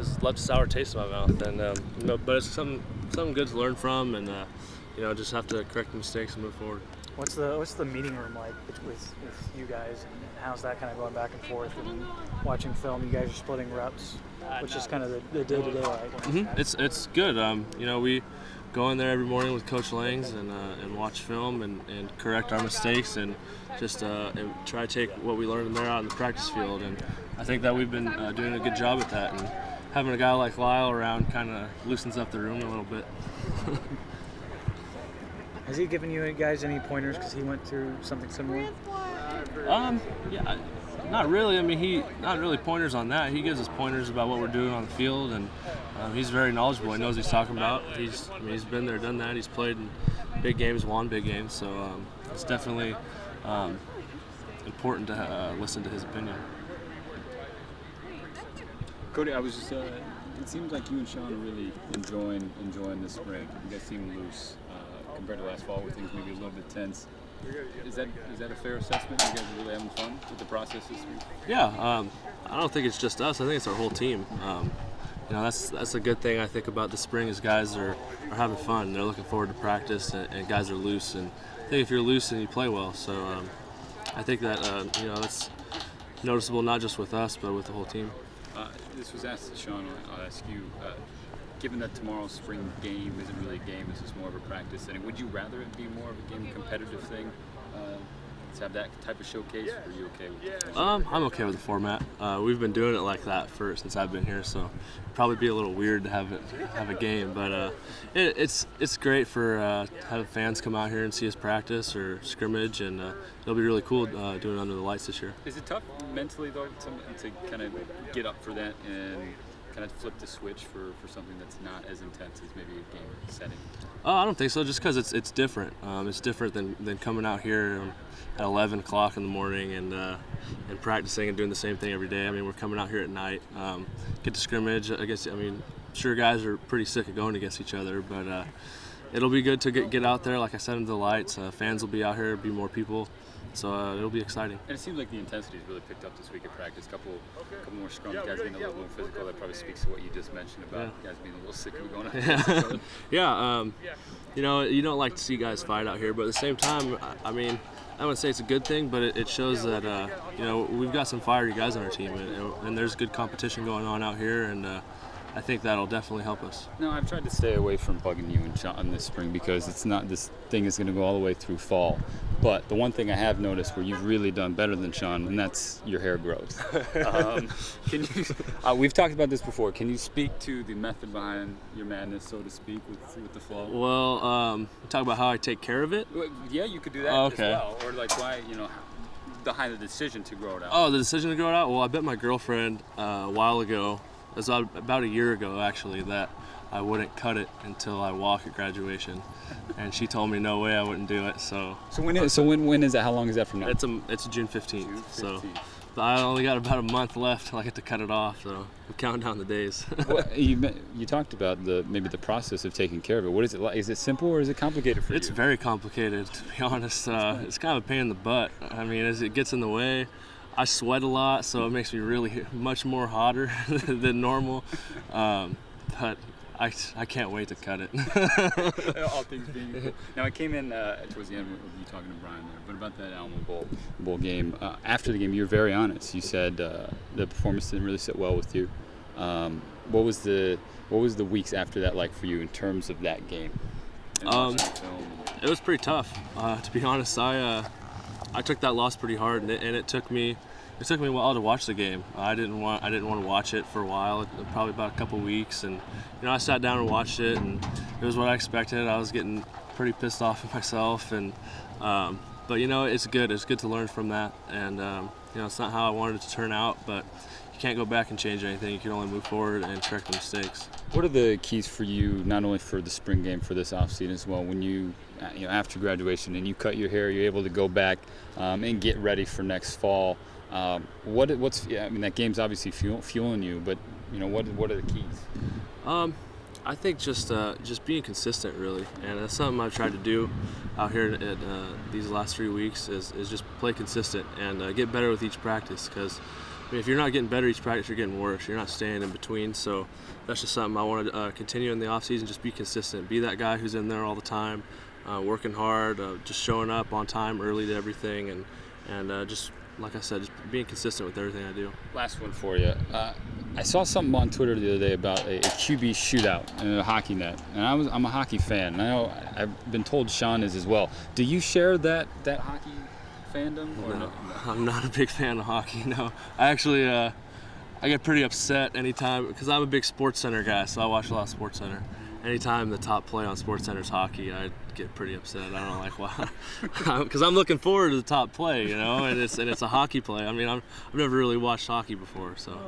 has left a sour taste in my mouth. And but it's something good to learn from, and just have to correct the mistakes and move forward. What's the meeting room like with you guys, and how's that kind of going back and forth and watching film? You guys are splitting reps, which is kind of the day-to-day like. Mm-hmm. It's good. We go in there every morning with Coach Langs and watch film and correct our mistakes and just and try to take what we learned in there out in the practice field. And I think that we've been doing a good job at that. And having a guy like Lyle around kind of loosens up the room a little bit. Has he given you guys any pointers because he went through something similar? Yeah, not really. I mean, not really pointers on that. He gives us pointers about what we're doing on the field, and he's very knowledgeable. He knows what he's talking about. He's been there, done that. He's played in big games, won big games. So it's definitely important to listen to his opinion. Cody, I was just. It seems like you and Sean are really enjoying this spring. You guys seem loose compared to last fall, where things maybe a little bit tense. Is that a fair assessment? You guys are really having fun with the process this week? Yeah, I don't think it's just us. I think it's our whole team. That's a good thing I think about the spring is guys are having fun. They're looking forward to practice, and guys are loose. And I think if you're loose, then you play well. So I think that that's noticeable not just with us, but with the whole team. This was asked to Sean. I'll ask you. Given that tomorrow's spring game isn't really a game, it's just more of a practice setting, would you rather it be more of a game competitive thing to have that type of showcase, or are you okay with it? I'm okay with the format. We've been doing it like that since I've been here, so it'd probably be a little weird to have a game, but it's great for having fans come out here and see us practice or scrimmage, and it'll be really cool doing it under the lights this year. Is it tough mentally though to kind of get up for that and kind of flip the switch for something that's not as intense as maybe a game setting? I don't think so, just because it's different. It's different than coming out here at 11 o'clock in the morning and practicing and doing the same thing every day. I mean, we're coming out here at night, get to scrimmage. Sure, guys are pretty sick of going against each other, but it'll be good to get out there, like I said, into the lights. Fans will be out here, be more people. So it'll be exciting. And it seems like the intensity has really picked up this week at practice. Couple more scrums, guys getting a little more physical. That probably speaks to what you just mentioned about guys being a little sick of going out. Yeah, you don't like to see guys fight out here, but at the same time, I mean, I wouldn't say it's a good thing, but it shows that we've got some fiery guys on our team, and there's good competition going on out here, and I think that'll definitely help us. No, I've tried to stay away from bugging you and Sean this spring because it's not, this thing is going to go all the way through fall. But the one thing I have noticed where you've really done better than Sean, and that's your hair growth. Can you? We've talked about this before. Can you speak to the method behind your madness, so to speak, with the flow? Well, talk about how I take care of it. Yeah, you could do that as well, or like why behind the decision to grow it out. Oh, the decision to grow it out. Well, I bet my girlfriend a while ago. It was about a year ago, actually, that I wouldn't cut it until I walk at graduation, and she told me no way I wouldn't do it. So when is that? How long is that from now? It's June 15th. So I only got about a month left till I get to cut it off. So I'm counting down the days. Well, you talked about maybe the process of taking care of it. What is it like? Is it simple or is it complicated for you? It's very complicated, to be honest. It's kind of a pain in the butt. I mean, as it gets in the way. I sweat a lot, so it makes me really much more hotter than normal. But I can't wait to cut it. All things being equal. Now, I came in towards the end of you talking to Brian there, but about that Alamo Bowl game. After the game, you were very honest. You said the performance didn't really sit well with you. What was the weeks after that like for you in terms of that game? It was pretty tough. To be honest, I took that loss pretty hard, and it took me a while to watch the game. I didn't want to watch it for a while, probably about a couple weeks, and I sat down and watched it, and it was what I expected. I was getting pretty pissed off at myself, and but it's good. It's good to learn from that, and it's not how I wanted it to turn out, but you can't go back and change anything. You can only move forward and correct the mistakes. What are the keys for you, not only for the spring game, for this offseason as well, when you after graduation and you cut your hair, you're able to go back and get ready for next fall? That game's obviously fueling you, but what are the keys? I think just being consistent, really, and that's something I've tried to do out here at these last 3 weeks is just play consistent and get better with each practice, because if you're not getting better each practice, you're getting worse. You're not staying in between. So that's just something I want to continue in the off season. Just be consistent. Be that guy who's in there all the time, working hard, just showing up on time, early to everything, and just like I said, just being consistent with everything I do. Last one for you. I saw something on Twitter the other day about a QB shootout in a hockey net, and I'm a hockey fan. And I know I've been told Sean is as well. Do you share that hockey fandom? Or No, I'm not a big fan of hockey. No, I actually I get pretty upset anytime because I'm a big SportsCenter guy, so I watch a lot of SportsCenter. Anytime the top play on SportsCenter is hockey, I get pretty upset. I don't like why, because I'm looking forward to the top play, and it's a hockey play. I mean, I've never really watched hockey before, so.